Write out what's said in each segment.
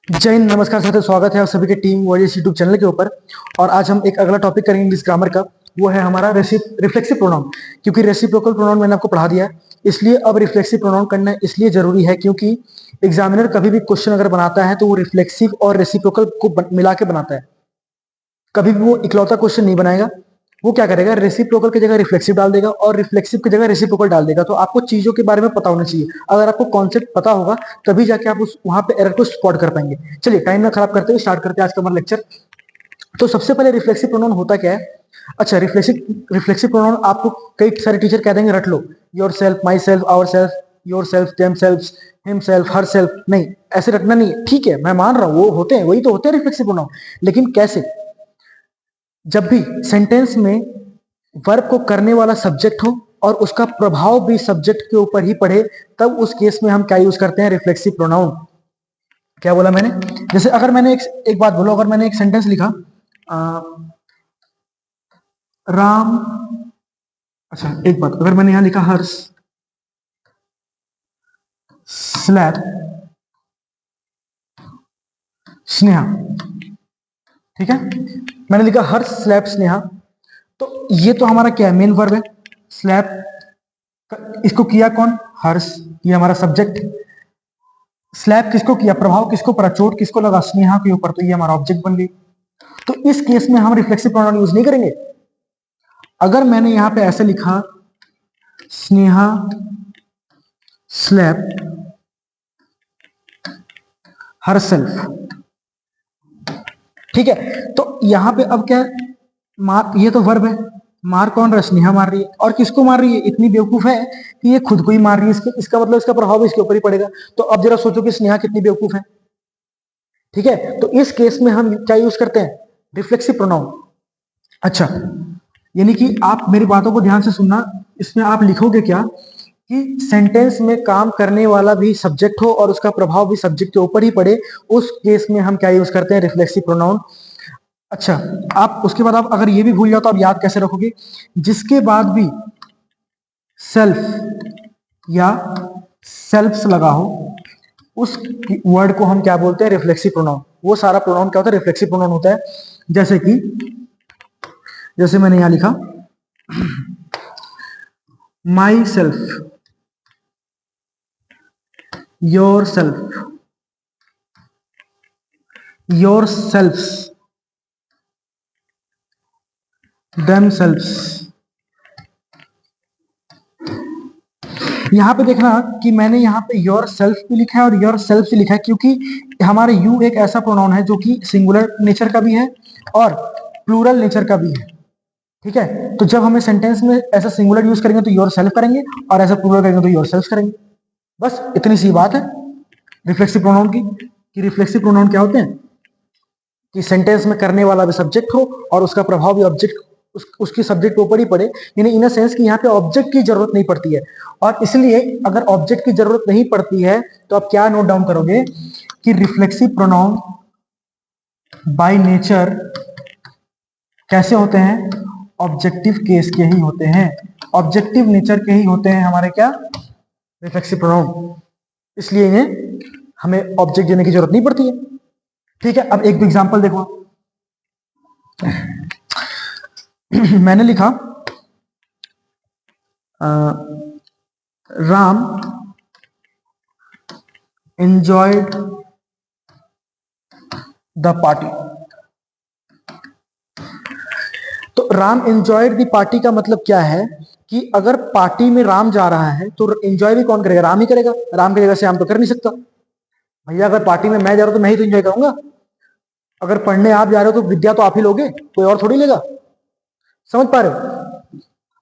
जय हिंद, नमस्कार साथियों, स्वागत है आप सभी के टीम वॉरियर्स यूट्यूब चैनल के ऊपर। और आज हम एक अगला टॉपिक करेंगे इंग्लिश ग्रामर का। वो है हमारा रिफ्लेक्सिव प्रोनाउन। क्योंकि रेसिप्रोकल प्रोनाउन मैंने आपको पढ़ा दिया है, इसलिए अब रिफ्लेक्सिव प्रोनाउन करना इसलिए जरूरी है क्योंकि एग्जामिनर कभी भी क्वेश्चन अगर बनाता है तो वो रिफ्लेक्सिव और रेसिप्रोकल को मिला के बनाता है। कभी भी वो इकलौता क्वेश्चन नहीं बनाएगा। वो क्या करेगा, रेसिप्रोकल की जगह रिफ्लेक्सिव डाल देगा और रिफ्लेक्सिव की जगह रेसिप्रोकल डाल देगा। तो आपको चीजों के बारे में पता होना चाहिए। अगर आपको कॉन्सेप्ट पता होगा तभी जाके आप उस वहां पे एरर को स्पॉट कर पाएंगे। चलिए टाइम ना खराब करते हुए स्टार्ट करते हैं आज का हमारा लेक्चर। तो सबसे पहले रिफ्लेक्सिव प्रोनाउन होता क्या है। अच्छा, रिफ्लेक्सिव प्रोनाउन आपको कई सारे टीचर कह देंगे रट लो, yourself, myself, ourself, yourself, themself, himself, her self. नहीं, ऐसे रटना नहीं है। ठीक है, मैं मान रहा हूं वो होते हैं, वही तो होते हैं रिफ्लेक्सिव प्रोनाउन। लेकिन कैसे? जब भी सेंटेंस में वर्ब को करने वाला सब्जेक्ट हो और उसका प्रभाव भी सब्जेक्ट के ऊपर ही पड़े, तब उस केस में हम क्या यूज करते हैं, रिफ्लेक्सिव प्रोनाउन। क्या बोला मैंने? जैसे अगर मैंने एक बात बोलो, अगर मैंने एक सेंटेंस लिखा, आ, राम, अच्छा एक बात, अगर मैंने यहां लिखा हर्ष स्लैप स्नेहा, ठीक है, मैंने लिखा हर्ष स्लैप स्नेहा। तो ये तो हमारा क्या है, मेन वर्ब है। स्लैप, इसको किया कौन? हर्ष, ये हमारा सब्जेक्ट। स्लैप किसको किया, प्रभाव किसको पड़ा, चोट किसको लगा, स्नेहा के ऊपर, तो ये हमारा ऑब्जेक्ट बन गई। तो इस केस में हम रिफ्लेक्सिव प्रोनाउन यूज नहीं करेंगे। अगर मैंने यहां पे ऐसे लिखा, स्नेहा स्लैप हर सेल्फ, ठीक है, तो यहां पे अब क्या है, मार, ये तो वर्ब है, मार कौन रहा है, स्नेहा मार रही है। और किसको मार रही है, इतनी बेवकूफ है कि ये खुद को ही मार रही है। इसका मतलब इसका प्रभाव इसके ऊपर ही पड़ेगा। तो अब जरा सोचो कि स्नेहा कितनी बेवकूफ है। ठीक है, तो इस केस में हम क्या यूज करते हैं, रिफ्लेक्सिव प्रोनाउन। अच्छा, यानी कि आप मेरी बातों को ध्यान से सुनना। इसमें आप लिखोगे क्या कि सेंटेंस में काम करने वाला भी सब्जेक्ट हो और उसका प्रभाव भी सब्जेक्ट के ऊपर ही पड़े, उस केस में हम क्या यूज करते हैं, रिफ्लेक्सिव प्रोनाउन। अच्छा, आप उसके बाद आप अगर ये भी भूल जाओ तो आप याद कैसे रखोगे, जिसके बाद भी सेल्फ या सेल्फ्स लगा हो, उस वर्ड को हम क्या बोलते हैं, रिफ्लेक्सिव प्रोनाउन। वो सारा प्रोनाउन क्या होता है, रिफ्लेक्सिव प्रोनाउन होता है। जैसे कि, जैसे मैंने यहां लिखा, myself, yourself, yourselves, themselves. यहां पे देखना कि मैंने यहां पे योर सेल्फ भी लिखा है और योर सेल्फ भी लिखा है, क्योंकि हमारे यू एक ऐसा प्रोनाउन है जो कि सिंगुलर नेचर का भी है और प्लूरल नेचर का भी है। ठीक है, तो जब हमें सेंटेंस में ऐसा सिंगुलर यूज करेंगे तो योर सेल्फ करेंगे, और ऐसा प्लूरल करेंगे तो योर सेल्फ करेंगे। बस इतनी सी बात है रिफ्लेक्सिव प्रोनाउन की, कि रिफ्लेक्सिव प्रोनाउन क्या होते हैं, कि सेंटेंस में करने वाला भी सब्जेक्ट हो और उसका प्रभाव भी ऑब्जेक्ट, उसकी सब्जेक्ट के ऊपर ही पड़े। यानी इन अ सेंस कि यहाँ पे ऑब्जेक्ट की जरूरत नहीं पड़ती है। और इसलिए अगर ऑब्जेक्ट की जरूरत नहीं पड़ती है तो आप क्या नोट डाउन करोगे कि रिफ्लेक्सिव प्रोनाउन बाय नेचर कैसे होते हैं, ऑब्जेक्टिव केस के ही होते हैं। ऑब्जेक्टिव नेचर के ही होते हैं हमारे क्या, रिफ्लेक्सिव प्रोनाउन। इसलिए इन्हें हमें ऑब्जेक्ट देने की जरूरत नहीं पड़ती है। ठीक है, अब एक दो एग्जांपल देखो। मैंने लिखा, राम enjoyed द पार्टी। तो राम एंजॉयड द पार्टी का मतलब क्या है कि अगर पार्टी में राम जा रहा है तो एंजॉय भी कौन करेगा, राम ही करेगा। राम की जगह से हम तो कर नहीं सकता। भैया अगर पार्टी में मैं जा रहा हूं तो मैं ही तो एंजॉय करूंगा। अगर पढ़ने आप जा रहे हो तो विद्या तो आप ही लोगे, कोई और थोड़ी लेगा। समझ पा रहे हो?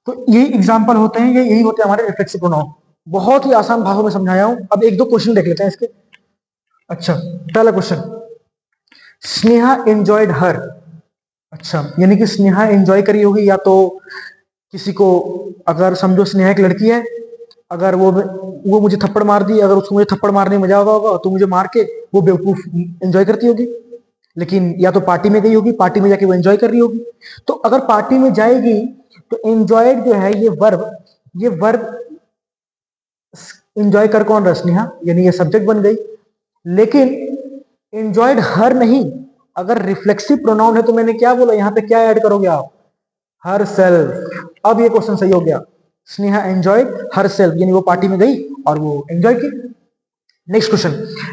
तो यही एग्जाम्पल होते हैं, यही होते हैं हमारे रिफ्लेक्सिव प्रोनाउन। बहुत ही आसान भाषा में समझाया हूं। अब एक दो क्वेश्चन देख लेते हैं इसके। अच्छा, पहला क्वेश्चन, स्नेहा एंजॉयड हर। अच्छा, यानी कि स्नेहा एंजॉय करी होगी, या तो किसी को, अगर समझो स्नेहा एक लड़की है, अगर वो मुझे थप्पड़ मार दी, अगर उसको मुझे थप्पड़ मारने में मजा होगा तो मुझे मार के वो बेवकूफ एंजॉय करती होगी। लेकिन या तो पार्टी में गई होगी, पार्टी में जाके वो एंजॉय कर रही होगी। तो अगर पार्टी में जाएगी तो एंजॉयड जो है ये वर्ब एंजॉय कर कौन रहा, स्नेहा, यानी ये सब्जेक्ट बन गई। लेकिन एंजॉयड हर नहीं, अगर रिफ्लेक्सिव प्रोनाउन है तो मैंने क्या बोला, यहां पे क्या ऐड करोगे आप, हर सेल्फ। अब ये क्वेश्चन सही हो गया। स्नेहा एंजॉयड हर सेल्फ, यानी वो पार्टी में गई और वो एंजॉय की। Next question,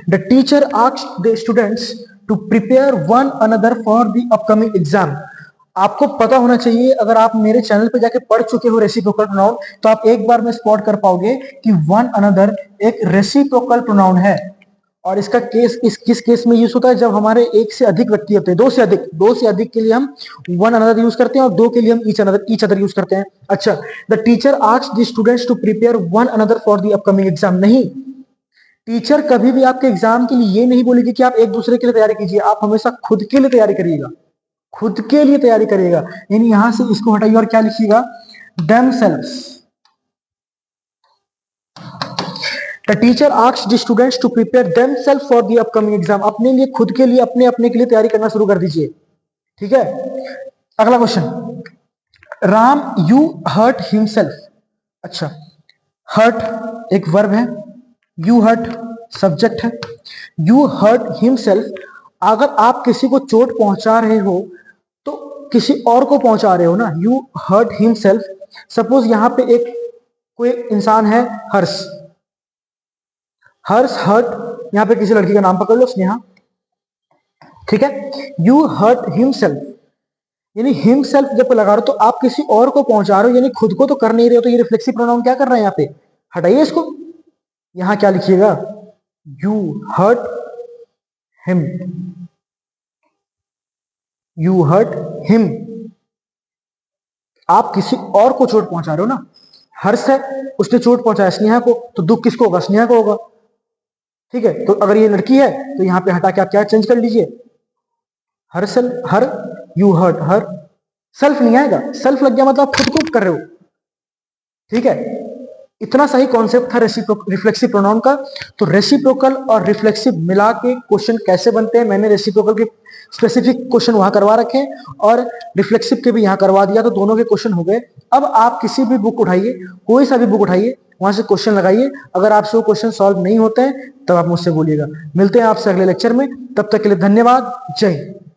the teacher asked the students to prepare one another for the upcoming exam. आपको पता होना चाहिए, अगर आप मेरे चैनल पे जाके पढ़ चुके हो रेसिप्रोकल प्रोनाउन, तो आप एक बार में स्पॉट कर पाओगे कि वन अनदर एक रेसिप्रोकल प्रोनाउन है। और इसका केस किस केस में यूज होता है, जब हमारे एक से अधिक व्यक्ति होते हैं, दो से अधिक के लिए हम वन अनदर यूज करते हैं, और दो के लिए हम ईच अदर यूज करते हैं। अच्छा, the teacher asked the students to prepare one another for the upcoming exam, नहीं, टीचर कभी भी आपके एग्जाम के लिए ये नहीं बोलेगी कि आप एक दूसरे के लिए तैयारी कीजिए, आप हमेशा खुद के लिए तैयारी करिएगा, खुद के लिए तैयारी करिएगा। यानी यहां से इसको हटाइए और क्या लिखिएगा, themselves। The teacher asked the students to prepare themselves for the upcoming exam। अपने लिए, खुद के लिए, अपने अपने के लिए तैयारी करना शुरू कर दीजिए। ठीक है, अगला question, Ram you hurt himself. अच्छा, हर्ट एक वर्ब है, यू हर्ट सब्जेक्ट है, यू हर्ट हिमसेल्फ। अगर आप किसी को चोट पहुंचा रहे हो तो किसी और को पहुंचा रहे हो ना, यू हर्ट हिमसेल्फ। सपोज यहां पे एक कोई इंसान है, हर्ष, हर्ष हर्ट, यहां पे किसी लड़की का नाम पकड़ लो, स्नेहा, ठीक है, यू हर्ट हिमसेल्फ, यानी हिमसेल्फ जब लगा रहे हो तो आप किसी और को पहुंचा रहे हो, यानी खुद को तो कर नहीं रहे हो, तो ये रिफ्लेक्सिव प्रोनाउन क्या कर रहा है यहाँ पे, हटाइए इसको। यहां क्या लिखिएगा, you hurt him, you hurt him, आप किसी और को चोट पहुंचा रहे हो ना। हर्ष है, उसने चोट पहुंचाया स्नेहा को, तो दुख किसको होगा, स्नेहा को होगा। ठीक है, तो अगर ये लड़की है तो यहां पे हटा के आप क्या चेंज कर लीजिए, herself, her, you hurt her, self नहीं आएगा, सेल्फ लग गया मतलब आप खुद को कर रहे हो। ठीक है, इतना सही कॉन्सेप्ट था रिफ्लेक्सिव प्रोनाउन का। तो रेसिप्रोकल और रिफ्लेक्सिव मिला के क्वेश्चन कैसे बनते हैं, मैंने रेसिप्रोकल के स्पेसिफिक क्वेश्चन वहां करवा रखे और रिफ्लेक्सिव के भी यहां करवा दिया, तो दोनों के क्वेश्चन हो गए। अब आप किसी भी बुक उठाइए, कोई सा भी बुक उठाइए, वहां से क्वेश्चन लगाइए, अगर आपसे वो क्वेश्चन सॉल्व नहीं होते हैं तब आप मुझसे बोलिएगा। मिलते हैं आपसे अगले लेक्चर में, तब तक के लिए धन्यवाद, जय हिंद।